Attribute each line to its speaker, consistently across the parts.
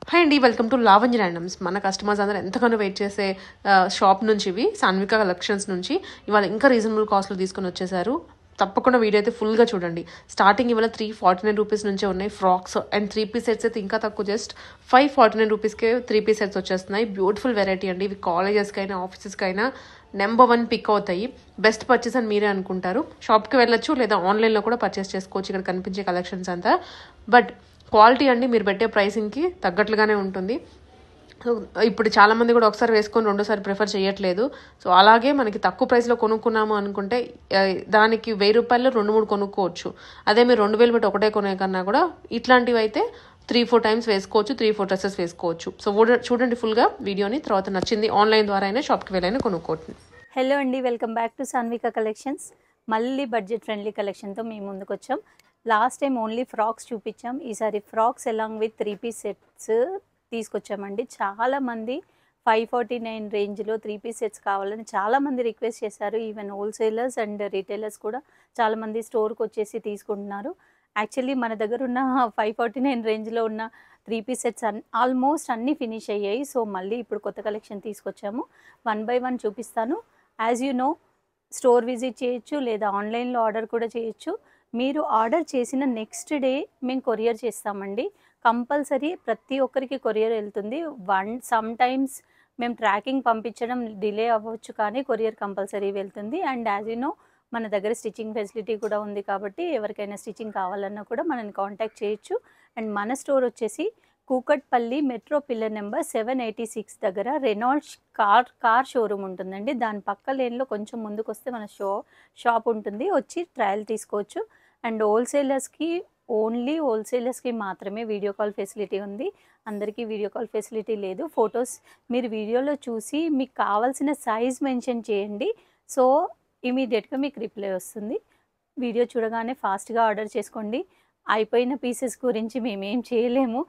Speaker 1: Hi అండి, welcome to Lavanya randoms. మన customers అందరూ ఎంతగానో వెయిట్ చేసే షాప్ నుంచి ఇవి సాన్విక కలెక్షన్స్ నుంచి ఇవాళ ఇంకా రీజనబుల్ కాస్ట్లో తీసుకొని వచ్చేసారు. తప్పకుండా వీడియో అయితే ఫుల్గా చూడండి. స్టార్టింగ్ ఇవాళ 349 రూపీస్ నుంచే ఉన్నాయి ఫ్రాక్స్ అండ్ 3 పీస్ సెట్స్ అయితే ఇంకా తక్కువ, జస్ట్ 549 రూపీస్కే 3 పీస్ సెట్స్ వచ్చేస్తున్నాయి. బ్యూటిఫుల్ వెరైటీ అండి. ఇవి కాలేజెస్కైనా ఆఫీసెస్కైనా నెంబర్ 1 పిక్ అవుతాయి. బెస్ట్ పర్చేస్ అని మీరే అనుకుంటారు. షాప్కి వెళ్ళొచ్చు లేదా ఆన్లైన్లో కూడా పర్చేస్ చేసుకోవచ్చు. ఇక్కడ కనిపించే కలెక్షన్స్ అంతా బట్ క్వాలిటీ అండి మీరు పెట్టే ప్రైసింగ్కి తగ్గట్లుగానే ఉంటుంది. సో ఇప్పుడు చాలామంది కూడా ఒకసారి వేసుకొని రెండోసారి ప్రిఫర్ చేయట్లేదు. సో అలాగే మనకి తక్కువ ప్రైస్లో కొనుక్కున్నాము అనుకుంటే దానికి 1000 రూపాయలు 2-3 కొనుక్కోవచ్చు. అదే మీరు 2000 పెట్టి ఒకటే కొనే కన్నా కూడా ఇట్లాంటివి అయితే 3-4 టైమ్స్ వేసుకోవచ్చు, 3-4 డ్రెస్సెస్ వేసుకోవచ్చు. సో చూడండి ఫుల్గా వీడియోని. తర్వాత నచ్చింది ఆన్లైన్ ద్వారా అయినా షాప్కి వెళ్ళైనా కొనుక్కోవచ్చు.
Speaker 2: హలో అండి, welcome back to Sanvika collections. మళ్ళీ బడ్జెట్ ఫ్రెండ్లీ కలెక్షన్తో మేము ముందుకు వచ్చాం. లాస్ట్ టైం ఓన్లీ ఫ్రాక్స్ చూపించాం. ఈసారి frocks along with 3 piece sets తీసుకొచ్చామండి. చాలామంది 549 రేంజ్లో 3 పీస్ సెట్స్ కావాలని చాలామంది రిక్వెస్ట్ చేశారు. ఈవెన్ హోల్సేలర్స్ అండ్ రీటైలర్స్ కూడా చాలామంది స్టోర్కి వచ్చేసి తీసుకుంటున్నారు. యాక్చువల్లీ మన దగ్గర ఉన్న 549 రేంజ్లో ఉన్న 3 పీస్ సెట్స్ ఆల్మోస్ట్ అన్నీ ఫినిష్ అయ్యాయి. సో మళ్ళీ ఇప్పుడు కొత్త కలెక్షన్ తీసుకొచ్చాము. 1 బై 1 చూపిస్తాను. As you know, store visit చేయొచ్చు లేదా ఆన్లైన్లో ఆర్డర్ కూడా చేయొచ్చు. మీరు ఆర్డర్ చేసిన నెక్స్ట్ డే మేము కొరియర్ చేస్తామండి. కంపల్సరీ ప్రతి ఒక్కరికి కొరియర్ వెళ్తుంది. సమ్ టైమ్స్ మేము ట్రాకింగ్ పంపించడం డిలే అవ్వచ్చు, కానీ కొరియర్ కంపల్సరీ వెళ్తుంది. అండ్ యాజ్ యూ నో, మన దగ్గర స్టిచ్చింగ్ ఫెసిలిటీ కూడా ఉంది కాబట్టి ఎవరికైనా స్టిచ్చింగ్ కావాలన్నా కూడా మనని కాంటాక్ట్ చేయొచ్చు. అండ్ మన స్టోర్ వచ్చేసి కూకట్పల్లి మెట్రో పిల్లర్ నెంబర్ 786 దగ్గర రెనాల్డ్ కార్ షోరూమ్ ఉంటుందండి. దాని పక్క లేన్లో కొంచెం ముందుకు వస్తే మన షాప్ ఉంటుంది. వచ్చి ట్రయల్ తీసుకోవచ్చు. అండ్ ఓన్లీ హోల్సేలర్స్కి మాత్రమే వీడియో కాల్ ఫెసిలిటీ ఉంది. అందరికీ వీడియో కాల్ ఫెసిలిటీ లేదు. ఫొటోస్ మీరు వీడియోలో చూసి మీకు కావాల్సిన సైజ్ మెన్షన్ చేయండి. సో ఇమీడియట్గా మీకు రిప్లై వస్తుంది. వీడియో చూడగానే ఫాస్ట్గా ఆర్డర్ చేసుకోండి. అయిపోయిన పీసెస్ గురించి మేమేం చేయలేము.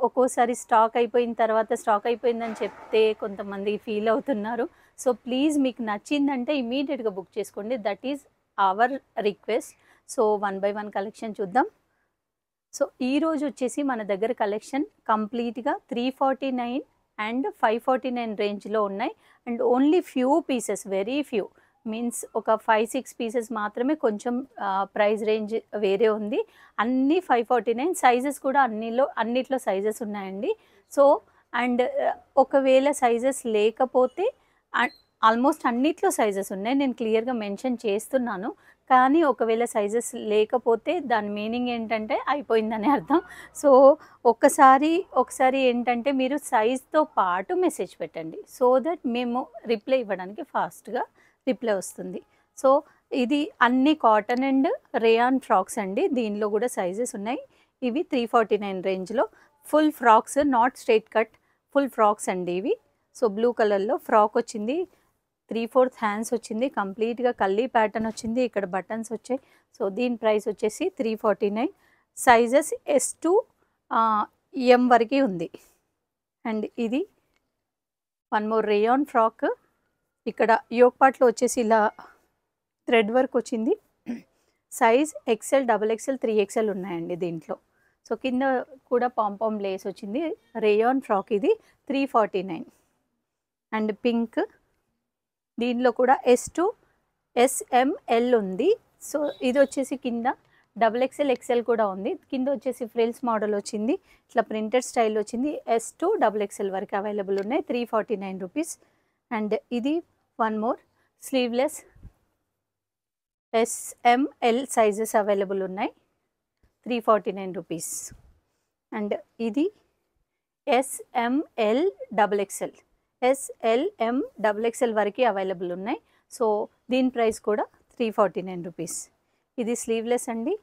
Speaker 2: ఒక్కోసారి స్టాక్ అయిపోయిన తర్వాత స్టాక్ అయిపోయిందని చెప్తే కొంతమంది ఫీల్ అవుతున్నారు. సో ప్లీజ్ మీకు నచ్చిందంటే ఇమీడియట్గా బుక్ చేసుకోండి. That is our request. So 1 by 1 collection చూద్దాం. సో ఈరోజు వచ్చేసి మన దగ్గర కలెక్షన్ కంప్లీట్గా 349 అండ్ 549 రేంజ్లో ఉన్నాయి. And only few pieces, very few, means ఒక 5-6 పీసెస్ మాత్రమే కొంచెం ప్రైస్ రేంజ్ వేరే ఉంది. అన్నీ 549. సైజెస్ కూడా అన్నిట్లో సైజెస్ ఉన్నాయండి. సో అండ్ ఒకవేళ సైజెస్ లేకపోతే ఆల్మోస్ట్ అన్నిట్లో సైజెస్ ఉన్నాయి. నేను క్లియర్గా మెన్షన్ చేస్తున్నాను. కానీ ఒకవేళ సైజెస్ లేకపోతే దాని మీనింగ్ ఏంటంటే అయిపోయిందని అర్థం. సో ఒకసారి ఏంటంటే మీరు సైజ్తో పాటు మెసేజ్ పెట్టండి. సో దట్ మేము రిప్లై ఇవ్వడానికి ఫాస్ట్గా రిప్లై వస్తుంది. సో ఇది అన్ని కాటన్ అండ్ రేయాన్ ఫ్రాక్స్ అండి. దీనిలో కూడా సైజెస్ ఉన్నాయి. ఇవి 349 రేంజ్లో full frocks, not straight cut, full frocks అండి ఇవి. సో బ్లూ కలర్లో ఫ్రాక్ వచ్చింది. 3/4 హ్యాండ్స్ వచ్చింది. కంప్లీట్గా కల్లీ ప్యాటర్న్ వచ్చింది. ఇక్కడ బటన్స్ వచ్చాయి. సో దీని ప్రైస్ వచ్చేసి 349. సైజెస్ S to M వరకు ఉంది. అండ్ ఇది 1 మోర్ రేయాన్ ఫ్రాక్. ఇక్కడ యోక్ పార్ట్లో వచ్చేసి ఇలా థ్రెడ్ వర్క్ వచ్చింది. సైజ్ XL, XXL, 3XL ఉన్నాయండి దీంట్లో. సో కింద కూడా పాంపామ్ లేస్ వచ్చింది. రేయాన్ ఫ్రాక్ ఇది 349. అండ్ పింక్, దీనిలో కూడా S to SML ఉంది. సో ఇది వచ్చేసి కింద XXL, XL కూడా ఉంది. కింద వచ్చేసి ఫ్రిల్స్ మోడల్ వచ్చింది. ఇట్లా ప్రింటెడ్ స్టైల్ వచ్చింది. S to XXL వరకు అవైలబుల్ ఉన్నాయి. 349 రూపీస్. అండ్ ఇది 1 more sleeveless SML sizes available ఉన్నాయి. 349 రూపీస్. అండ్ ఇది SML XXL, SLM XXL వరకు అవైలబుల్ ఉన్నాయి. సో దీని ప్రైస్ కూడా 349 రూపీస్. ఇది స్లీవ్లెస్ అండి.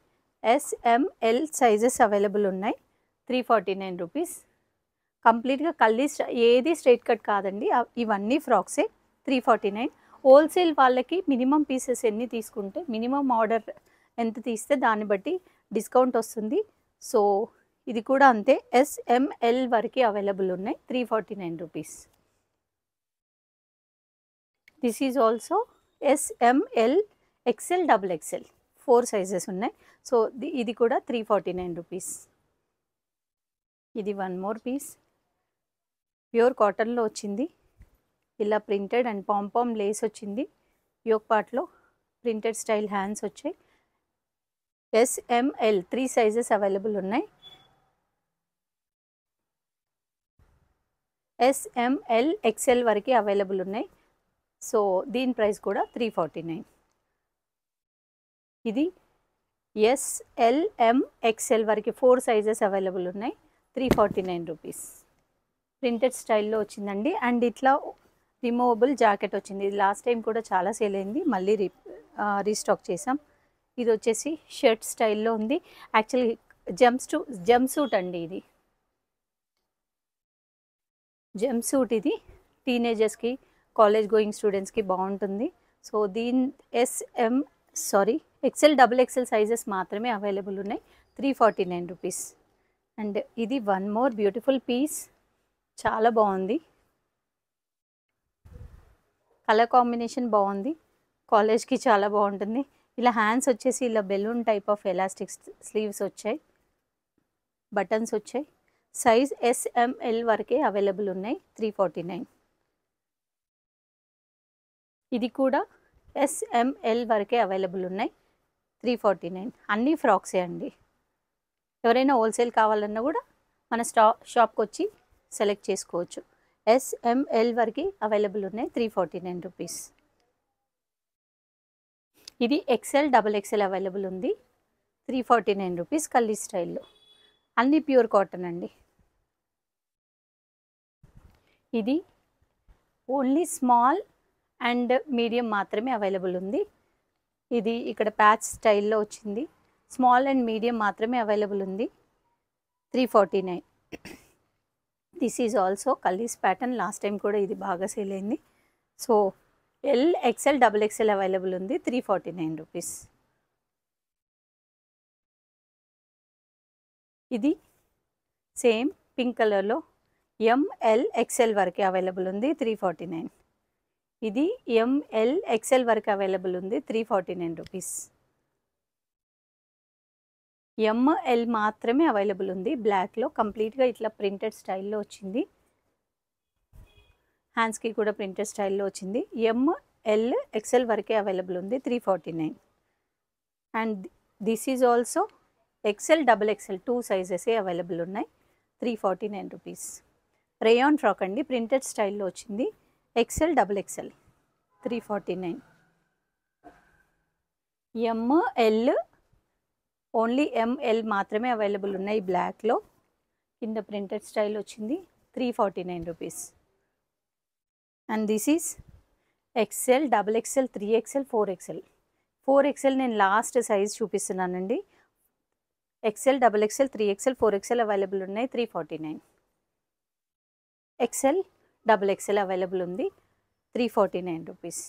Speaker 2: SML సైజెస్ అవైలబుల్ ఉన్నాయి. 349 రూపీస్. కంప్లీట్గా ఏది స్ట్రైట్ కట్ కాదండి, ఇవన్నీ ఫ్రాక్సే. 349. హోల్సేల్ వాళ్ళకి మినిమం పీసెస్ ఎన్ని తీసుకుంటే, మినిమం ఆర్డర్ ఎంత తీస్తే దాన్ని బట్టి డిస్కౌంట్ వస్తుంది. సో ఇది కూడా అంతే. SML వరకు అవైలబుల్ ఉన్నాయి. 349 rupees. This is also SML, XL, XXL 4 sizes ఉన్నాయి. సో ఇది కూడా 349 రూపీస్. ఇది వన్ మోర్ పీస్, ప్యూర్ కాటన్లో వచ్చింది. ఇలా ప్రింటెడ్ అండ్ పాంపామ్ లేస్ వచ్చింది. యోక్ పార్ట్లో ప్రింటెడ్ స్టైల్ హ్యాండ్స్ వచ్చాయి. SML 3 సైజెస్ అవైలబుల్ ఉన్నాయి. SML XL వరకు అవైలబుల్ ఉన్నాయి. సో దీని ప్రైస్ కూడా 349. ఇది SLM XL వరకు 4 సైజెస్ అవైలబుల్ ఉన్నాయి. 349 రూపీస్. ప్రింటెడ్ స్టైల్లో వచ్చిందండి. అండ్ ఇట్లా రిమూవబుల్ జాకెట్ వచ్చింది. ఇది లాస్ట్ టైం కూడా చాలా సేల్ అయింది, మళ్ళీ రీస్టాక్ చేసాం. ఇది వచ్చేసి షర్ట్ స్టైల్లో ఉంది. యాక్చువల్లీ జంప్ సూట్ అండి. ఇది జంప్ సూట్. ఇది టీనేజర్స్కి, కాలేజ్ గోయింగ్ స్టూడెంట్స్కి బాగుంటుంది. సో దీని XL XXL సైజెస్ మాత్రమే అవైలబుల్ ఉన్నాయి. 349 రూపీస్. అండ్ ఇది వన్ మోర్ బ్యూటిఫుల్ పీస్, చాలా బాగుంది. కలర్ కాంబినేషన్ బాగుంది, కాలేజ్కి చాలా బాగుంటుంది. ఇలా హ్యాండ్స్ వచ్చేసి ఇలా balloon type of elastic sleeves వచ్చాయి, బటన్స్ వచ్చాయి. సైజ్ SML వరకే అవైలబుల్ ఉన్నాయి. 349. ఇది కూడా SML వరకే అవైలబుల్ ఉన్నాయి. 349. అన్నీ ఫ్రాక్సే అండి. ఎవరైనా హోల్సేల్ కావాలన్నా కూడా మన షాప్కి వచ్చి సెలెక్ట్ చేసుకోవచ్చు. SML వరకు అవైలబుల్ ఉన్నాయి. 349 రూపీస్. ఇది XL XXL అవైలబుల్ ఉంది. 349 రూపీస్. కల్లీ స్టైల్లో అన్నీ ప్యూర్ కాటన్ అండి. ఇది ఓన్లీ స్మాల్ అండ్ మీడియం మాత్రమే అవైలబుల్ ఉంది. ఇది ఇక్కడ ప్యాచ్ స్టైల్లో వచ్చింది. స్మాల్ అండ్ మీడియం మాత్రమే అవైలబుల్ ఉంది. 349. This is also Kallis pattern. Last time కూడా ఇది బాగా సేల్ అయింది. So L XL XXL available ఉంది. 349 రూపీస్. ఇది సేమ్ పింక్ కలర్లో ML XL వరకు అవైలబుల్ ఉంది. 349. ఇది ML XL వరకు అవైలబుల్ ఉంది. 349 రూపీస్. ML మాత్రమే అవైలబుల్ ఉంది. బ్లాక్లో కంప్లీట్గా ఇట్లా ప్రింటెడ్ స్టైల్లో వచ్చింది. హ్యాండ్స్కి కూడా ప్రింటెడ్ స్టైల్లో వచ్చింది. ML XL వరకే అవైలబుల్ ఉంది. 349. And this is also XL XXL 2 సైజెసే అవైలబుల్ ఉన్నాయి. 349 రూపీస్. రేయాన్ ఫ్రాక్ అండి, ప్రింటెడ్ స్టైల్లో వచ్చింది. XL XXL 349. ML only ML మాత్రమే అవైలబుల్ ఉన్నాయి. బ్లాక్లో కింద ప్రింటెడ్ స్టైల్ వచ్చింది. 349 rupees. And this is XL XXL 3XL 4XL. 4XL నేను లాస్ట్ సైజ్ చూపిస్తున్నానండి. XL XXL 3XL 4XL available ఉన్నాయి. 349. XL XXL అవైలబుల్ ఉంది. 349 రూపీస్.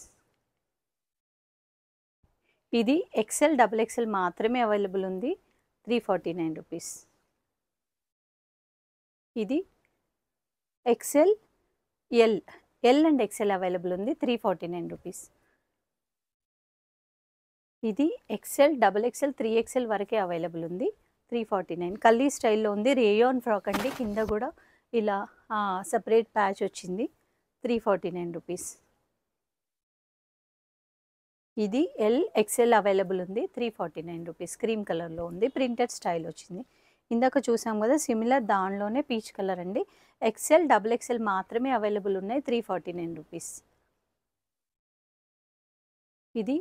Speaker 2: ఇది XL XXL మాత్రమే అవైలబుల్ ఉంది. 349 రూపీస్. ఇది XL L and XL available ఉంది. 349 రూపీస్. ఇది XL XXL 3XL వరకే అవైలబుల్ ఉంది. 349. కల్లీ స్టైల్లో ఉంది. రేయాన్ ఫ్రాక్ అండి, కింద కూడా ఇలా సపరేట్ ప్యాచ్ వచ్చింది. 349 రూపీస్. ఇది L XL అవైలబుల్ ఉంది. 349 రూపీస్. క్రీమ్ కలర్లో ఉంది, ప్రింటెడ్ స్టైల్ వచ్చింది. ఇందాక చూసాం కదా సిమిలర్, దానిలోనే పీచ్ కలర్ అండి. XL XXL మాత్రమే అవైలబుల్ ఉన్నాయి. 349 రూపీస్. ఇది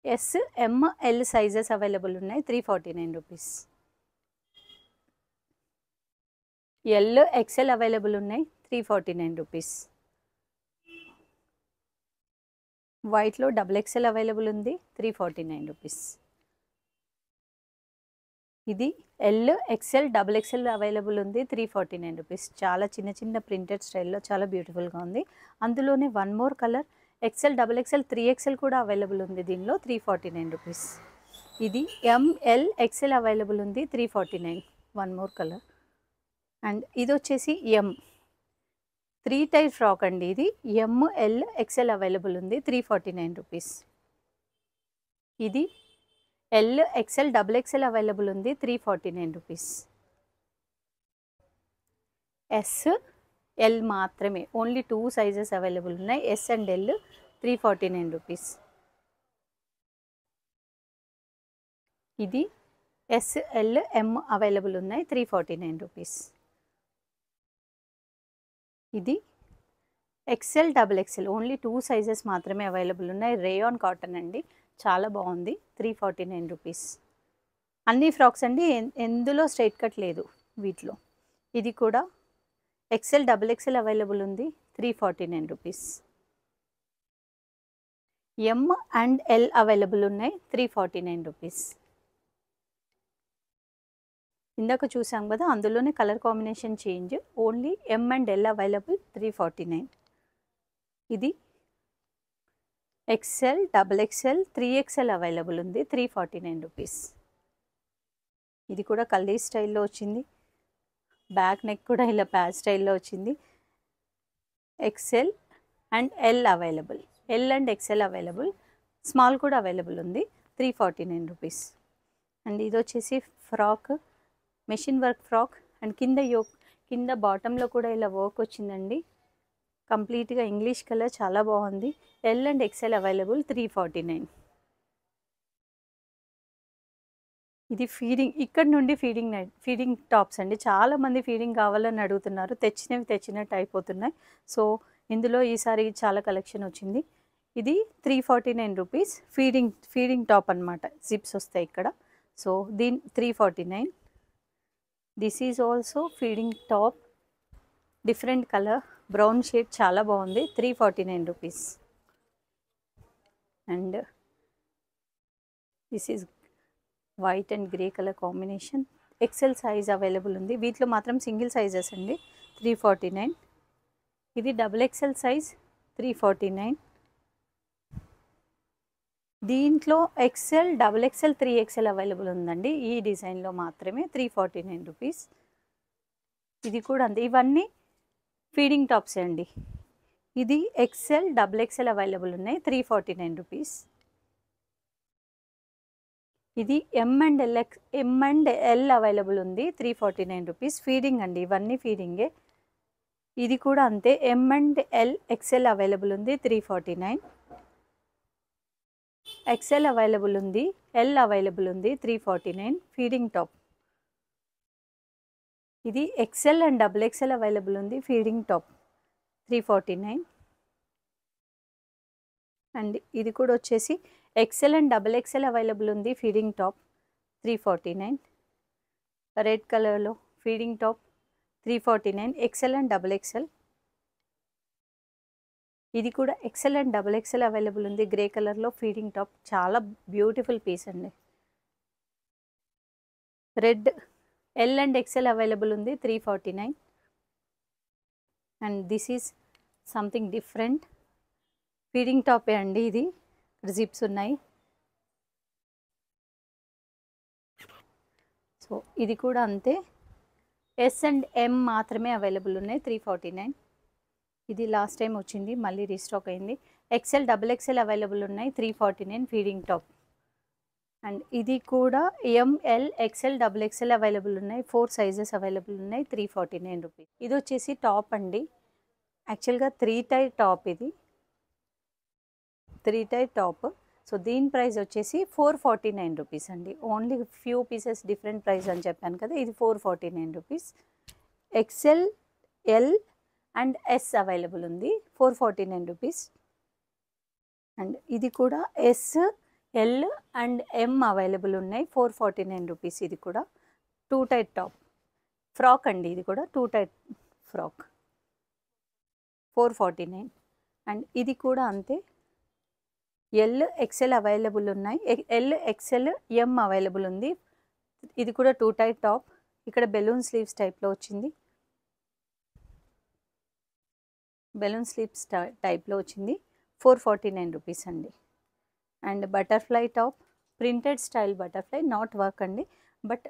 Speaker 2: SML సైజెస్ అవైలబుల్ ఉన్నాయి. 349 రూపీస్. L XL అవైలబుల్ ఉన్నాయి. 349 రూపీస్. వైట్లో XXL అవైలబుల్ ఉంది. 349 రూపీస్. ఇది L XL XXL అవైలబుల్ ఉంది. 349 రూపీస్. చాలా చిన్న చిన్న ప్రింటెడ్ స్టైల్లో చాలా బ్యూటిఫుల్గా ఉంది. అందులోనే one more colour XL XXL 3XL కూడా అవైలబుల్ ఉంది దీనిలో. 349 రూపీస్. ఇది ML XL అవైలబుల్ ఉంది. 349. One more colour. అండ్ ఇది వచ్చేసి M 3 టైర్ ఫ్రాక్ అండి. ఇది ML XL అవైలబుల్ ఉంది. 349 రూపీస్. ఇది L XL XXL అవైలబుల్ ఉంది. 349 రూపీస్. ఎస్ ఎల్ మాత్రమే, ఓన్లీ 2 సైజెస్ అవైలబుల్ ఉన్నాయి. S and L 349 rupees. ఇది ఎస్ ఎల్ ఎం అవైలబుల్ ఉన్నాయి 349 రూపీస్. ఇది XL double XL only 2 sizes మాత్రమే అవైలబుల్ ఉన్నాయి. రేయాన్ కాటన్ అండి, చాలా బాగుంది. 349 రూపీస్. అన్ని ఫ్రాక్స్ అండి, ఎందులో స్ట్రైట్ కట్ లేదు వీటిలో. ఇది కూడా ఎక్సెల్ డబుల్ ఎక్సెల్ అవైలబుల్ ఉంది 349 rupees. M and L available ఉన్నాయి 349 రూపీస్. ఇందాక చూసాం కదా, అందులోనే colour combination change. Only M and L available 349. ఇది XL double XL 3XL available ఉంది 349 రూపీస్. ఇది కూడా కల్దీ స్టైల్లో వచ్చింది. బ్యాక్ నెక్ కూడా ఇలా ప్యాచ్ స్టైల్లో వచ్చింది. XL and L available, L and XL available, small కూడా అవైలబుల్ ఉంది 349 రూపీస్. అండ్ ఇది వచ్చేసి frock, machine work frock. And కింద బాటంలో కూడా ఇలా వర్క్ వచ్చిందండి. కంప్లీట్గా ఇంగ్లీష్ కలర్, చాలా బాగుంది. L and XL available 349. ఇది ఇక్కడ నుండి ఫీడింగ్ టాప్స్ అండి. చాలామంది ఫీడింగ్ కావాలని అడుగుతున్నారు, తెచ్చినట్టు అయిపోతున్నాయి. సో ఇందులో ఈసారి చాలా కలెక్షన్ వచ్చింది. ఇది 349 రూపీస్. ఫీడింగ్ టాప్ అనమాట, జిప్స్ వస్తాయి ఇక్కడ. So 349. This is also feeding top, different colour, brown shade, చాలా బాగుంది. 349 rupees. And this is white and grey colour combination. XL size available ఉంది. వీటిలో మాత్రం సింగిల్ సైజెస్ అండి 349. ఇది డబుల్ ఎక్సెల్ సైజ్ 349. దీంట్లో XL double XL 3XL available ఉందండి. ఈ డిజైన్లో మాత్రమే 349 రూపీస్. ఇది కూడా అంతే. ఇవన్నీ ఫీడింగ్ టాప్స్ అండి. ఇది ఎక్సెల్ డబుల్ ఎక్సెల్ అవైలబుల్ ఉన్నాయి 349 రూపీస్. ఇది ఎం అండ్ ఎల్ అవైలబుల్ ఉంది 349 రూపీస్. ఫీడింగ్ అండి, ఇవన్నీ ఫీడింగే. ఇది కూడా అంతే, M and L XL available ఉంది 349. ఎక్సెల్ అవైలబుల్ ఉంది, ఎల్ అవైలబుల్ ఉంది 349. Feeding top. ఇది XL and double XL available ఉంది. Feeding top 349. అండ్ ఇది కూడా వచ్చేసి XL and double XL available ఉంది. Feeding top 349. రెడ్ కలర్లో feeding top 349. XL and double XL. ఇది కూడా XL and double XL available ఉంది. గ్రే కలర్లో ఫీడింగ్ టాప్, చాలా బ్యూటిఫుల్ పీస్ అండి. Red L and XL available ఉంది 349. And this is something different. Feeding టాపే అండి ఇది, జిప్స్ ఉన్నాయి. సో ఇది కూడా అంతే, ఎస్ అండ్ ఎం మాత్రమే అవైలబుల్ ఉన్నాయి 349. ఇది లాస్ట్ టైం వచ్చింది, మళ్ళీ రీస్టాక్ అయింది. ఎక్సెల్ డబుల్ ఎక్సెల్ అవైలబుల్ ఉన్నాయి 349. Feeding top. అండ్ ఇది కూడా M L XL double XL available ఉన్నాయి. 4 సైజెస్ అవైలబుల్ ఉన్నాయి 349 రూపీస్. ఇది వచ్చేసి టాప్ అండి, యాక్చువల్గా 3 టై టాప్. ఇది 3 టై టాప్. సో దీని ప్రైస్ వచ్చేసి 449 రూపీస్ అండి. Only few pieces different price అని చెప్పాను కదా, ఇది 449 rupees. XL L and S available ఉంది 449 రూపీస్. అండ్ ఇది కూడా S L and M available ఉన్నాయి 449 రూపీస్. ఇది కూడా 2 టైట్ టాప్ ఫ్రాక్ అండి, ఇది కూడా 2 టైట్ ఫ్రాక్ 449. అండ్ ఇది కూడా అంతే, ఎల్ ఎక్సెల్ అవైలబుల్ ఉన్నాయి. ఎల్ ఎక్సెల్ ఎం అవైలబుల్ ఉంది. ఇది కూడా 2 టైట్ టాప్. ఇక్కడ బెలూన్ స్లీవ్స్ టైప్లో వచ్చింది, బెలూన్ స్లీవ్స్ టైప్లో వచ్చింది 449 రూపీస్ అండి. And butterfly top, printed style butterfly, knot work అండి, బట్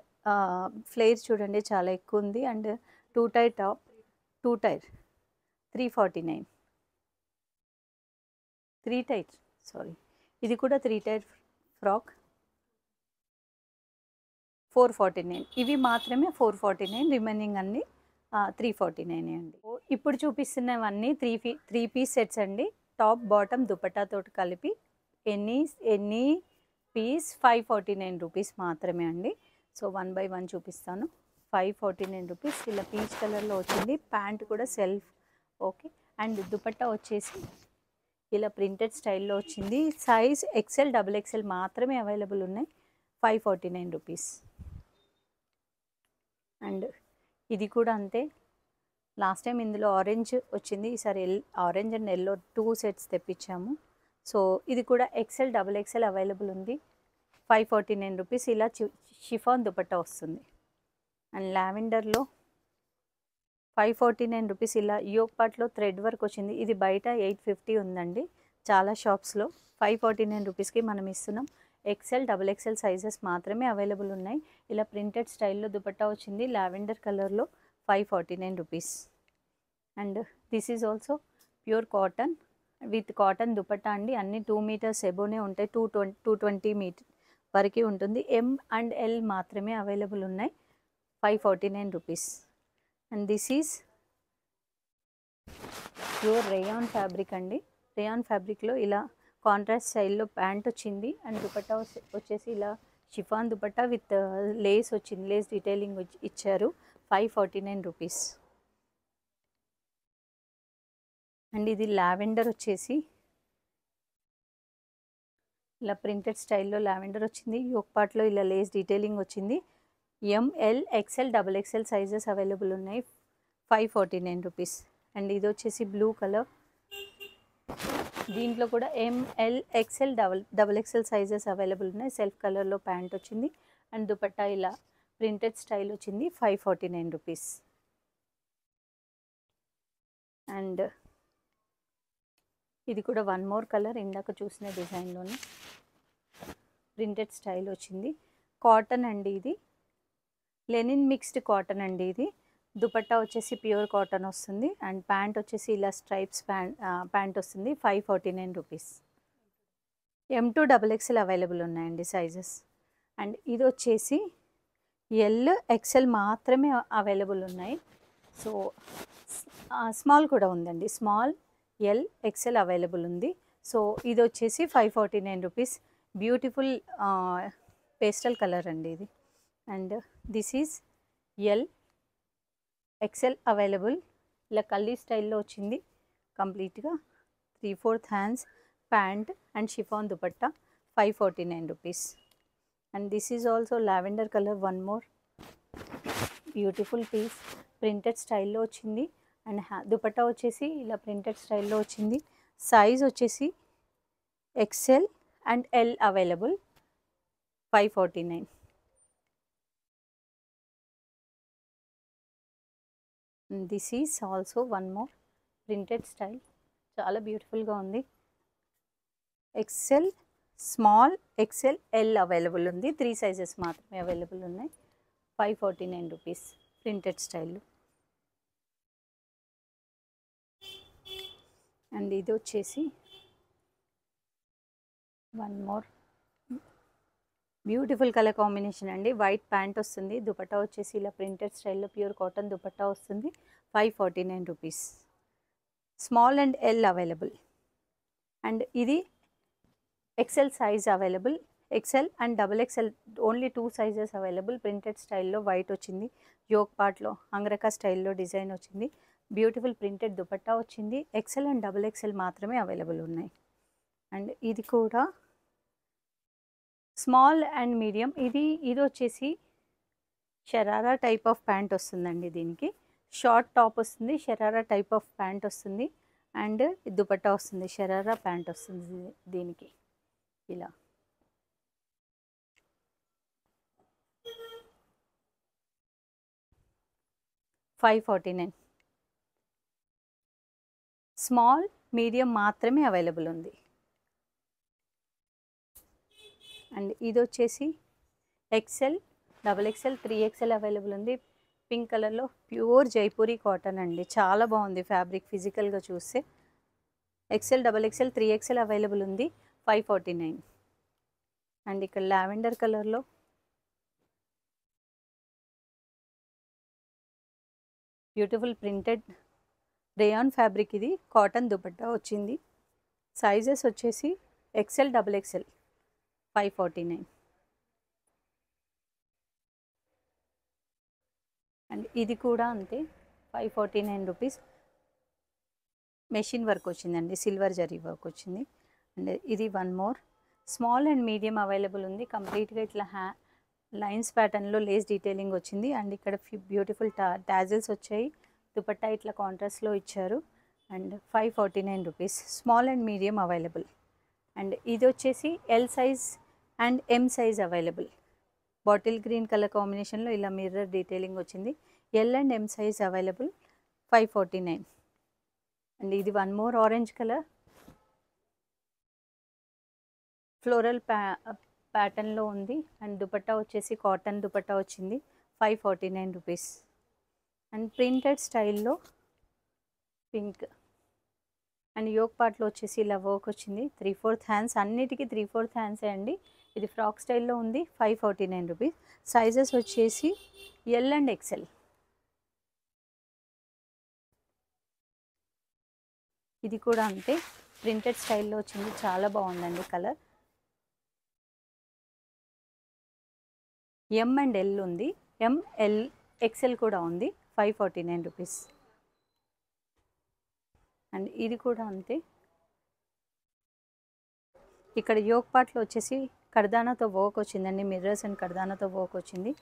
Speaker 2: ఫ్లేర్ చూడండి చాలా ఎక్కువ ఉంది. And 2 tier top, 2 tier 349. 3 tier sorry, ఇది కూడా 3 టైర్ ఫ్రాక్ 449. ఇవి మాత్రమే 449, రిమైనింగ్ అన్ని 349 అండి. ఇప్పుడు చూపిస్తున్నవన్నీ త్రీ పీస్ సెట్స్ అండి. టాప్ బాటమ్ దుపట్టాతో కలిపి ఎనీ పీస్ 549 రూపీస్ మాత్రమే అండి. సో 1 బై 1 చూపిస్తాను. 549 రూపీస్. ఇలా పీచ్ కలర్లో వచ్చింది. ప్యాంట్ కూడా సెల్ఫ్ ఓకే. అండ్ దుపట్టా వచ్చేసి ఇలా ప్రింటెడ్ స్టైల్లో వచ్చింది. సైజ్ XL XXL మాత్రమే అవైలబుల్ ఉన్నాయి. 549 రూపీస్. అండ్ ఇది కూడా అంతే. లాస్ట్ టైం ఇందులో ఆరెంజ్ వచ్చింది, ఈసారి ఆరెంజ్ అండ్ ఎల్లో 2 సెట్స్ తెప్పించాము. సో ఇది కూడా XL XXL అవైలబుల్ ఉంది. 549 రూపీస్. ఇలా షిఫాన్ దుపట్టా వస్తుంది. అండ్ లావెండర్లో 549 రూపీస్. ఇలా యోక్ పార్ట్లో థ్రెడ్ వర్క్ వచ్చింది. ఇది బయట 850 ఉందండి చాలా షాప్స్లో. 549 రూపీస్కి మనం ఇస్తున్నాం. XL XXL సైజెస్ మాత్రమే అవైలబుల్ ఉన్నాయి. ఇలా ప్రింటెడ్ స్టైల్లో దుపట్టా వచ్చింది లావెండర్ కలర్లో. 549 rupees. And this is also pure cotton with cotton dupatta అండి. అన్ని 2 మీటర్స్ ఎబోనే ఉంటాయి. 220 మీటర్ వరకు ఉంటుంది. M అండ్ L మాత్రమే అవైలబుల్ ఉన్నాయి. 549 rupees. And this is pure rayon fabric అండి. రేయాన్ ఫ్యాబ్రిక్లో ఇలా కాంట్రాస్ట్ స్టైల్లో ప్యాంట్ వచ్చింది. అండ్ దుపట్టా వచ్చేసి ఇలా షిఫాన్ దుపట్టా విత్ లేస్ వచ్చింది. లేస్ డీటెయిలింగ్ ఇచ్చారు. 549 రూపీస్. అండ్ ఇది లావెండర్ వచ్చేసి ఇలా ప్రింటెడ్ స్టైల్లో లావెండర్ వచ్చింది. యోక్ పార్ట్లో ఇలా లేస్ డీటెయిలింగ్ వచ్చింది. M, L, XL XXL sizes available ఉన్నాయి. 549 రూపీస్. అండ్ ఇది వచ్చేసి బ్లూ కలర్. దీంట్లో కూడా M, L, XL XXL sizes available ఉన్నాయి. సెల్ఫ్ కలర్లో ప్యాంట్ వచ్చింది. అండ్ దుపట్టా ఇలా ప్రింటెడ్ స్టైల్ వచ్చింది. 549 రూపీస్. అండ్ ఇది కూడా వన్ మోర్ కలర్, ఇందాక చూసిన డిజైన్లోనే ప్రింటెడ్ స్టైల్ వచ్చింది. కాటన్ అండి, ఇది లెనిన్ మిక్స్డ్ కాటన్ అండి. ఇది దుపట్టా వచ్చేసి ప్యూర్ కాటన్ వస్తుంది. అండ్ ప్యాంట్ వచ్చేసి ఇలా స్ట్రైప్స్ ప్యాంట్ వస్తుంది. 549 రూపీస్. M2 XXL అవైలబుల్ ఉన్నాయండి సైజెస్. అండ్ ఇది వచ్చేసి L, XL మాత్రమే అవైలబుల్ ఉన్నాయి. సో స్మాల్ కూడా ఉందండి. స్మాల్, L, XL అవైలబుల్ ఉంది. సో ఇది వచ్చేసి 549 రూపీస్. బ్యూటిఫుల్ పేస్టల్ కలర్ అండి ఇది. And this is L, XL available. ఇలా కల్లీ స్టైల్లో వచ్చింది కంప్లీట్గా. 3/4 hands, pant and chiffon dupatta. 549 rupees. And this is also lavender colour. One more beautiful piece printed స్టైల్లో వచ్చింది. అండ్ దుపట్టా వచ్చేసి ఇలా ప్రింటెడ్ స్టైల్లో వచ్చింది. సైజ్ వచ్చేసి XL and L available. 549. This is also one more printed style. చాలా బ్యూటిఫుల్గా ఉంది. XL, small, XL, L available ఉంది. 3 సైజెస్ మాత్రమే అవైలబుల్ ఉన్నాయి. 549 రూపీస్ ప్రింటెడ్ స్టైల్. అండ్ ఇది వచ్చేసి one more beautiful colour combination అండి. వైట్ ప్యాంట్ వస్తుంది. దుపట్టా వచ్చేసి ఇలా ప్రింటెడ్ స్టైల్లో ప్యూర్ కాటన్ దుపట్టా వస్తుంది. 549 rupees. Small and L available. And ఇది XL size available. XL and XXL only 2 sizes available. Printed స్టైల్లో వైట్ వచ్చింది. యోక్ పార్ట్లో అంగ్రకా స్టైల్లో డిజైన్ వచ్చింది. బ్యూటిఫుల్ ప్రింటెడ్ దుపట్టా వచ్చింది. XL అండ్ XXL మాత్రమే అవైలబుల్ ఉన్నాయి. అండ్ ఇది కూడా స్మాల్ అండ్ మీడియం. ఇది వచ్చేసి షరారా టైప్ ఆఫ్ ప్యాంట్ వస్తుందండి. దీనికి షార్ట్ టాప్ వస్తుంది, షరారా టైప్ ఆఫ్ ప్యాంట్ వస్తుంది. అండ్ దుపట్టా వస్తుంది, షరారా ప్యాంట్ వస్తుంది దీనికి. ఇలా 549. స్మాల్, మీడియం మాత్రమే అవైలబుల్ ఉంది. అండ్ ఇది వచ్చేసి XL, XXL, 3XL అవైలబుల్ ఉంది. పింక్ కలర్లో ప్యూర్ జైపూరి కాటన్ అండి. చాలా బాగుంది ఫ్యాబ్రిక్ ఫిజికల్గా చూస్తే. XL, XXL, 3XL అవైలబుల్ ఉంది. 549. అండ్ ఇక్కడ లావెండర్ కలర్లో బ్యూటిఫుల్ ప్రింటెడ్ రేయాన్ ఫ్యాబ్రిక్, ఇది కాటన్ దుపట్టా వచ్చింది. సైజెస్ వచ్చేసి XL XXL 549. అండ్ ఇది కూడా అంతే 549 రూపీస్. మెషిన్ వర్క్ వచ్చిందండి, సిల్వర్ జరీ వర్క్ వచ్చింది. అండ్ ఇది one more small and medium available ఉంది. కంప్లీట్గా ఇట్లా లైన్స్ ప్యాటర్న్లో లేస్ డీటెయిలింగ్ వచ్చింది. అండ్ ఇక్కడ బ్యూటిఫుల్ టాజిల్స్ వచ్చాయి. దుపట్టా ఇట్లా కాంట్రాస్ట్లో ఇచ్చారు. And 549 rupees. Small and medium available. And ఇది వచ్చేసి L size and M size available. Bottle green colour కాంబినేషన్లో ఇలా మిర్రర్ డీటెయిలింగ్ వచ్చింది. L and M size available 549. And ఇది one more orange colour floral ప్యాటర్న్లో ఉంది. అండ్ దుపట్టా వచ్చేసి కాటన్ దుపట్టా వచ్చింది 549 రూపీస్. అండ్ ప్రింటెడ్ స్టైల్లో పింక్ అండ్ యోక్ పార్ట్లో వచ్చేసి ఇలా వర్క్ వచ్చింది. 3/4 హ్యాండ్స్, అన్నిటికీ 3/4 హ్యాండ్సే అండి. ఇది ఫ్రాక్ స్టైల్లో ఉంది 549 రూపీస్. సైజెస్ వచ్చేసి L అండ్ XL. ఇది కూడా అంతే ప్రింటెడ్ స్టైల్లో వచ్చింది, చాలా బాగుందండి కలర్. M అండ్ L ఉంది, M L XL కూడా ఉంది 549 రూపీస్. అండ్ ఇది కూడా అంతే. ఇక్కడ యోక్ పార్ట్లో వచ్చేసి కర్దానాతో వర్క్ వచ్చిందండి, మిర్రర్స్ అండ్ కర్దానాతో వర్క్ వచ్చింది.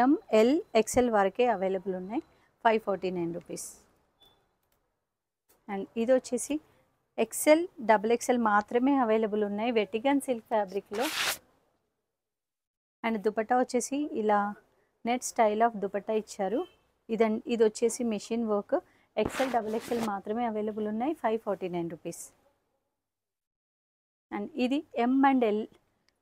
Speaker 2: M L XL వరకే అవైలబుల్ ఉన్నాయి 549 రూపీస్. అండ్ ఇది వచ్చేసి XL XXL మాత్రమే అవైలబుల్ ఉన్నాయి వెటిగన్ సిల్క్ ఫ్యాబ్రిక్లో. అండ్ దుపట్టా వచ్చేసి ఇలా నెట్ స్టైల్ ఆఫ్ దుపట్టా ఇచ్చారు. ఇది వచ్చేసి మెషిన్ వర్క్. XL XXL మాత్రమే అవైలబుల్ ఉన్నాయి 549 రూపీస్. అండ్ ఇది M అండ్ L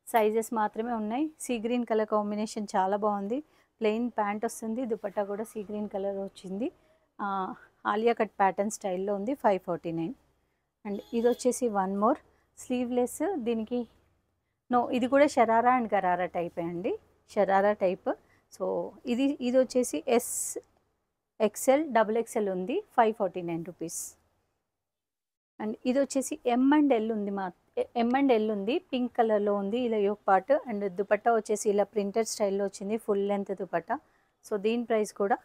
Speaker 2: సైజెస్ మాత్రమే ఉన్నాయి. సీ గ్రీన్ కలర్ కాంబినేషన్ చాలా బాగుంది. ప్లెయిన్ ప్యాంట్ వస్తుంది, దుపట్టా కూడా సీ గ్రీన్ కలర్ వచ్చింది. ఆలియా కట్ ప్యాటర్న్ స్టైల్లో ఉంది 549. అండ్ ఇది వచ్చేసి వన్ మోర్ స్లీవ్లెస్. దీనికి ఇది కూడా షరారా అండ్ గరారా టైపే అండి, షరారా టైప్. సో ఇది వచ్చేసి XL XXL ఉంది 549 రూపీస్. అండ్ ఇది వచ్చేసి M అండ్ L ఉంది, M అండ్ L ఉంది, పింక్ కలర్లో ఉంది. ఇలా యోక్ పార్ట్. అండ్ దుపట్టా వచ్చేసి ఇలా ప్రింటెడ్ స్టైల్లో వచ్చింది, ఫుల్ లెంత్ దుపట్టా. సో దీని ప్రైస్ కూడా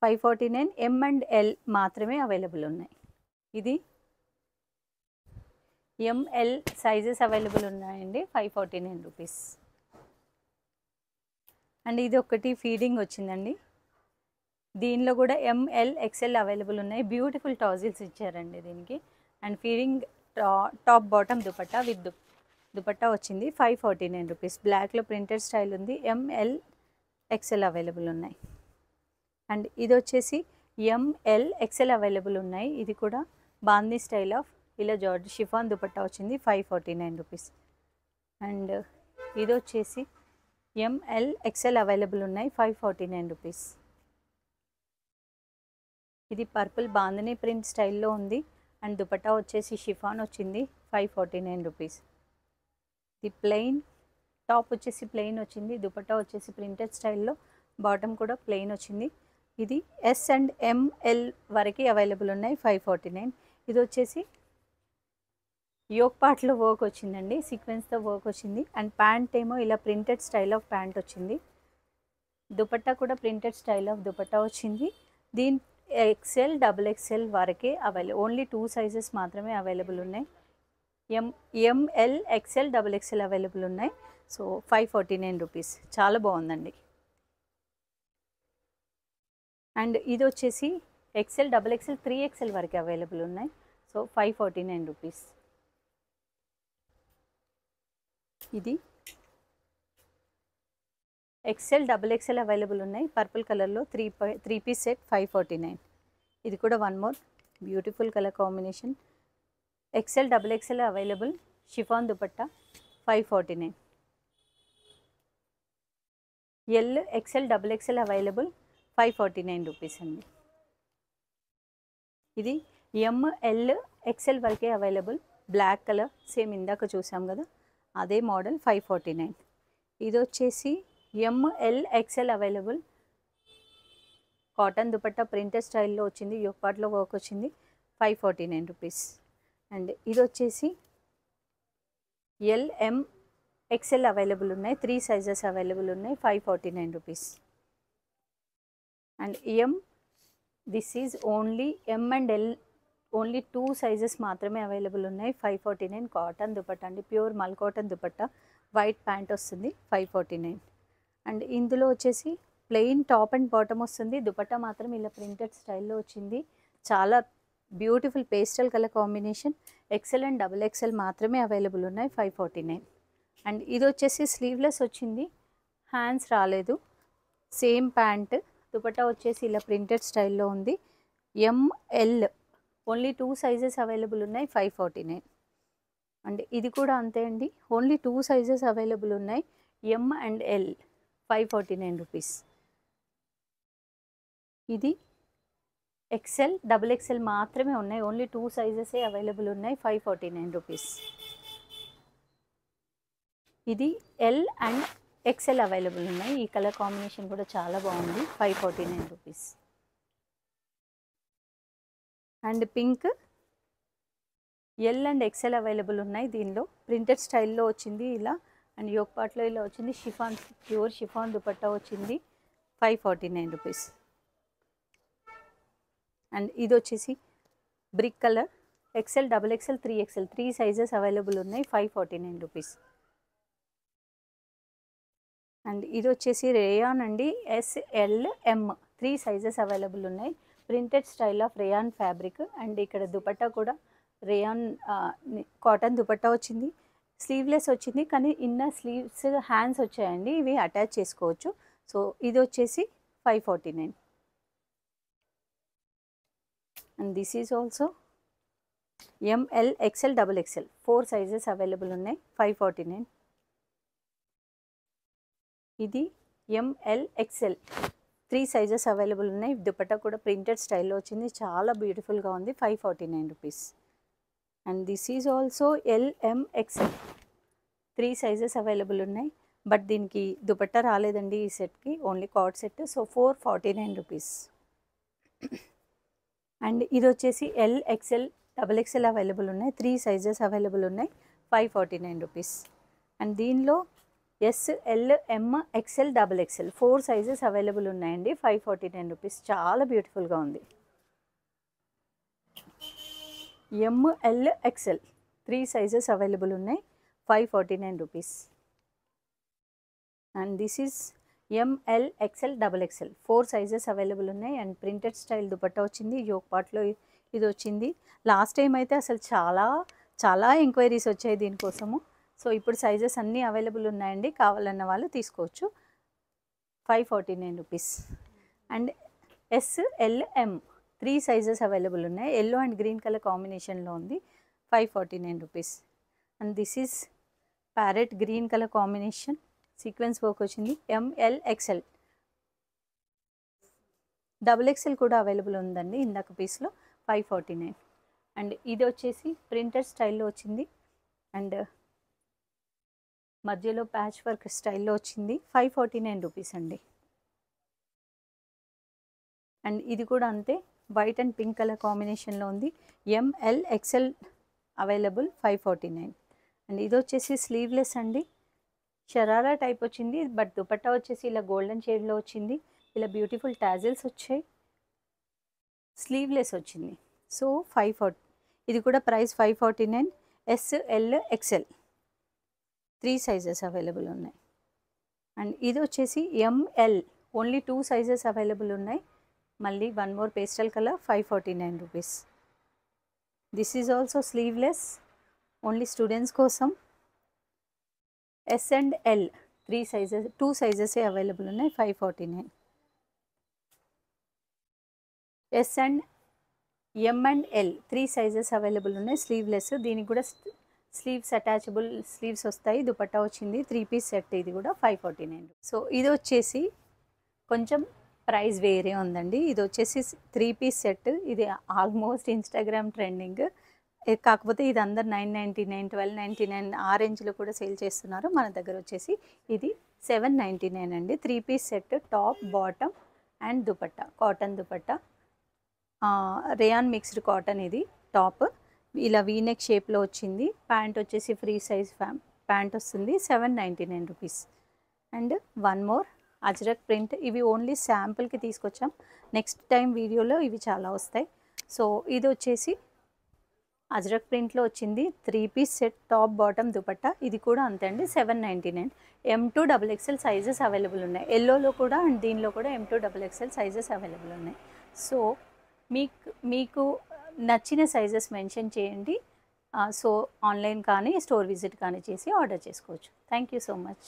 Speaker 2: 549. M అండ్ L మాత్రమే అవైలబుల్ ఉన్నాయి. ఇది M L సైజెస్ అవైలబుల్ ఉన్నాయండి 549 రూపీస్. అండ్ ఇది ఒకటి ఫీడింగ్ వచ్చిందండి, దీనిలో కూడా M L XL అవైలబుల్ ఉన్నాయి. బ్యూటిఫుల్ టాజిల్స్ ఇచ్చారండి దీనికి. And feeding top bottom dupatta with dupatta వచ్చింది 549 రూపీస్. బ్లాక్లో ప్రింటెడ్ స్టైల్ ఉంది. M L XL అవైలబుల్ ఉన్నాయి. అండ్ ఇది వచ్చేసి M L XL అవైలబుల్ ఉన్నాయి. ఇది కూడా బాందీ స్టైల్ ఆఫ్ ఇలా జార్జ్ షిఫాన్ దుపట్టా వచ్చింది 549 రూపీస్. అండ్ ఇది వచ్చేసి M L XL అవైలబుల్ ఉన్నాయి 549 రూపీస్. ఇది పర్పుల్ బాందనీ ప్రింట్ స్టైల్లో ఉంది. అండ్ దుపట్టా వచ్చేసి షిఫాన్ వచ్చింది 549 రూపీస్. ఇది ప్లెయిన్ టాప్ వచ్చేసి ప్లెయిన్ వచ్చింది, దుపట్టా వచ్చేసి ప్రింటెడ్ స్టైల్లో, బాటమ్ కూడా ప్లెయిన్ వచ్చింది. ఇది S అండ్ M L వరకు అవైలబుల్ ఉన్నాయి 549. ఇది వచ్చేసి యోక్ పార్ట్లో వర్క్ వచ్చిందండి, సీక్వెన్స్తో వర్క్ వచ్చింది. అండ్ ప్యాంట్ ఏమో ఇలా ప్రింటెడ్ స్టైల్ ఆఫ్ ప్యాంట్ వచ్చింది. దుపట్టా కూడా ప్రింటెడ్ స్టైల్ ఆఫ్ దుపట్టా వచ్చింది. దీని XL XXL వరకే అవైలబుల్, ఓన్లీ 2 సైజెస్ మాత్రమే అవైలబుల్ ఉన్నాయి. M L XL XXL available ఉన్నాయి. So 549 rupees. చాలా బాగుందండి. అండ్ ఇది వచ్చేసి XL XXL 3XL వరకే అవైలబుల్ ఉన్నాయి. So 549 rupees. ఇది XL XXL అవైలబుల్ ఉన్నాయి, పర్పుల్ కలర్లో 3 పీస్ సెట్ 549. ఇది కూడా one more beautiful colour combination. XL XXL available, chiffon dupatta 549. L XL XXL available 549 rupees అండి. ఇది M L XL వరకే అవైలబుల్, బ్లాక్ కలర్, సేమ్ ఇందాక చూసాం కదా అదే మోడల్ 549. ఇది వచ్చేసి M L XL available, cotton dupatta printed స్టైల్లో వచ్చింది, యోక్ పార్ట్లో వర్క్ వచ్చింది, 549 రూపీస్. అండ్ ఇది వచ్చేసి ఎల్ఎం ఎక్సెల్ అవైలబుల్ ఉన్నాయి, 3 సైజెస్ అవైలబుల్ ఉన్నాయి, 549 rupees. And this is only M and L, only 2 sizes మాత్రమే అవైలబుల్ ఉన్నాయి, 549. కాటన్ దుపట్టా అండి, ప్యూర్ మల్ కాటన్ దుపట్టా, వైట్ ప్యాంట్ వస్తుంది, 549. అండ్ ఇందులో వచ్చేసి ప్లెయిన్ టాప్ అండ్ బాటమ్ వస్తుంది, దుపట్టా మాత్రం ఇలా ప్రింటెడ్ స్టైల్లో వచ్చింది. చాలా beautiful pastel colour combination. XL and double XL మాత్రమే అవైలబుల్ ఉన్నాయి, 549. అండ్ ఇది వచ్చేసి స్లీవ్లెస్ వచ్చింది, హ్యాండ్స్ రాలేదు, సేమ్ ప్యాంట్. దుపట్టా వచ్చేసి ఇలా ప్రింటెడ్ స్టైల్లో ఉంది. ఎంఎల్ ఓన్లీ 2 సైజెస్ అవైలబుల్ ఉన్నాయి, 549. అండ్ ఇది కూడా అంతే అండి, ఓన్లీ 2 సైజెస్ అవైలబుల్ ఉన్నాయి, ఎం అండ్ ఎల్, 549 రూపీస్. ఇది ఎక్సెల్ డబుల్ ఎక్సెల్ మాత్రమే ఉన్నాయి, ఓన్లీ 2 సైజెసే అవైలబుల్ ఉన్నాయి, 549 రూపీస్. ఇది ఎల్ అండ్ ఎక్సెల్ అవైలబుల్ ఉన్నాయి. ఈ కలర్ కాంబినేషన్ కూడా చాలా బాగుంది, 549 rupees. And pink L and XL available ఉన్నాయి. దీనిలో ప్రింటెడ్ స్టైల్లో వచ్చింది ఇలా, అండ్ యోక్ పార్ట్లో ఇలా వచ్చింది. షిఫాన్, ప్యూర్ షిఫాన్ దుపట్టా వచ్చింది, 549 రూపీస్. అండ్ ఇది వచ్చేసి brick colour, XL double XL 3XL 3 sizes available ఉన్నాయి, 549 రూపీస్. అండ్ ఇది వచ్చేసి రేయాన్ అండి, SLM 3 సైజెస్ అవైలబుల్ ఉన్నాయి, printed style of rayon fabric. And ఇక్కడ దుపట్టా కూడా రేయాన్ కాటన్ దుపట్టా వచ్చింది, స్లీవ్లెస్ వచ్చింది, కానీ ఇన్నర్ స్లీవ్స్ హ్యాండ్స్ వచ్చాయండి, ఇవి అటాచ్ చేసుకోవచ్చు. సో ఇది వచ్చేసి 549. And this is also M L XL double XL 4 sizes available ఉన్నాయి, 549. ఇది ఎంఎల్ ఎక్సెల్ 3 సైజెస్ అవైలబుల్ ఉన్నాయి. దుపట్టా కూడా ప్రింటెడ్ స్టైల్లో వచ్చింది, చాలా బ్యూటిఫుల్గా ఉంది, 549 rupees. And this is also LM XL 3 sizes available ఉన్నాయి, బట్ దీనికి దుపట్టా రాలేదండి ఈ సెట్కి, only card set. So 449 rupees. And ఇది వచ్చేసి LXL డబుల్ ఎక్సెల్ అవైలబుల్ ఉన్నాయి, 3 సైజెస్ అవైలబుల్ ఉన్నాయి, 549 రూపీస్. అండ్ దీనిలో SLM XL double XL 4 sizes available ఉన్నాయండి, 549 రూపీస్. చాలా బ్యూటిఫుల్గా ఉంది. ML XL 3 సైజెస్ అవైలబుల్ ఉన్నాయి, 549 rupees. And this is ML XL double XL 4 sizes available ఉన్నాయి. అండ్ ప్రింటెడ్ స్టైల్ దుపట్టా వచ్చింది, యోక్ పార్ట్లో ఇది వచ్చింది. లాస్ట్ టైం అయితే అసలు చాలా ఎంక్వైరీస్ వచ్చాయి దీనికోసము. సో ఇప్పుడు సైజెస్ అన్నీ అవైలబుల్ ఉన్నాయండి, కావాలన్న వాళ్ళు తీసుకోవచ్చు, 549 rupees. And SLM 3 sizes available ఉన్నాయి, ఎల్లో అండ్ గ్రీన్ కలర్ కాంబినేషన్లో ఉంది, 549 rupees. And this is parrot green colour combination, sequence work వచ్చింది, ML XL డబుల్ ఎక్సెల్ కూడా అవైలబుల్ ఉందండి ఇందాక పీస్లో, 549. అండ్ ఇది వచ్చేసి ప్రింటెడ్ స్టైల్లో వచ్చింది, అండ్ మధ్యలో ప్యాచ్ వర్క్ స్టైల్లో వచ్చింది, 549 రూపీస్ అండి. అండ్ ఇది కూడా అంతే, వైట్ అండ్ పింక్ కలర్ కాంబినేషన్లో ఉంది, ML XL అవైలబుల్, 549. అండ్ ఇది వచ్చేసి స్లీవ్లెస్ అండి, షరారా టైప్ వచ్చింది, బట్ దుపట్టా వచ్చేసి ఇలా గోల్డెన్ షేడ్లో వచ్చింది, ఇలా బ్యూటిఫుల్ టాజిల్స్ వచ్చాయి, స్లీవ్లెస్ వచ్చింది. సో 540, ఇది కూడా price 549. SL XL 3 sizes available ఉన్నాయి. అండ్ ఇది వచ్చేసి ML ఓన్లీ 2 సైజెస్ అవైలబుల్ ఉన్నాయి, మళ్ళీ one more pastel colour, 549 rupees. This is also sleeveless, only students కోసం. S and L 3 సైజెస్ 2 సైజెసే అవైలబుల్ ఉన్నాయి, 549. S and M and L 3 sizes available ఉన్నాయి, sleeveless. దీనికి కూడా స్లీవ్స్ అటాచబుల్ స్లీవ్స్ వస్తాయి, దుపట్టా వచ్చింది, 3 పీస్ సెట్, ఇది కూడా 549. సో ఇది వచ్చేసి కొంచెం ప్రైస్ వేరే ఉందండి, ఇది వచ్చేసి 3 పీస్ సెట్, ఇది ఆల్మోస్ట్ ఇన్స్టాగ్రామ్ ట్రెండింగ్, కాకపోతే ఇది అందరు 999, 1299 ఆ రేంజ్లో కూడా సేల్ చేస్తున్నారు. మన దగ్గర వచ్చేసి ఇది 799 అండి, 3 piece set, top bottom and dupatta, cotton dupatta, rayon mixed cotton. ఇది టాప్ ఇలా వీనెక్ షేప్లో వచ్చింది. ప్యాంట్ వచ్చేసి ఫ్రీ సైజ్ ప్యాంట్ వస్తుంది, 799 rupees. And one more ajrak print. ఇవి ఓన్లీ శాంపుల్కి తీసుకొచ్చాం, నెక్స్ట్ టైం వీడియోలో ఇవి చాలా వస్తాయి. సో ఇది వచ్చేసి అజ్రక్ ప్రింట్లో వచ్చింది 3 piece set, top bottom dupatta. ఇది కూడా అంతే అండి, 799. M2 XXL సైజెస్ అవైలబుల్ ఉన్నాయి. ఎల్లోలో కూడా అండ్ దీనిలో కూడా M2 XXL సైజెస్ అవైలబుల్ ఉన్నాయి. సో మీకు నచ్చిన సైజెస్ మెన్షన్ చేయండి. సో ఆన్లైన్ కానీ స్టోర్ విజిట్ కానీ చేసి ఆర్డర్ చేసుకోవచ్చు. Thank you so much.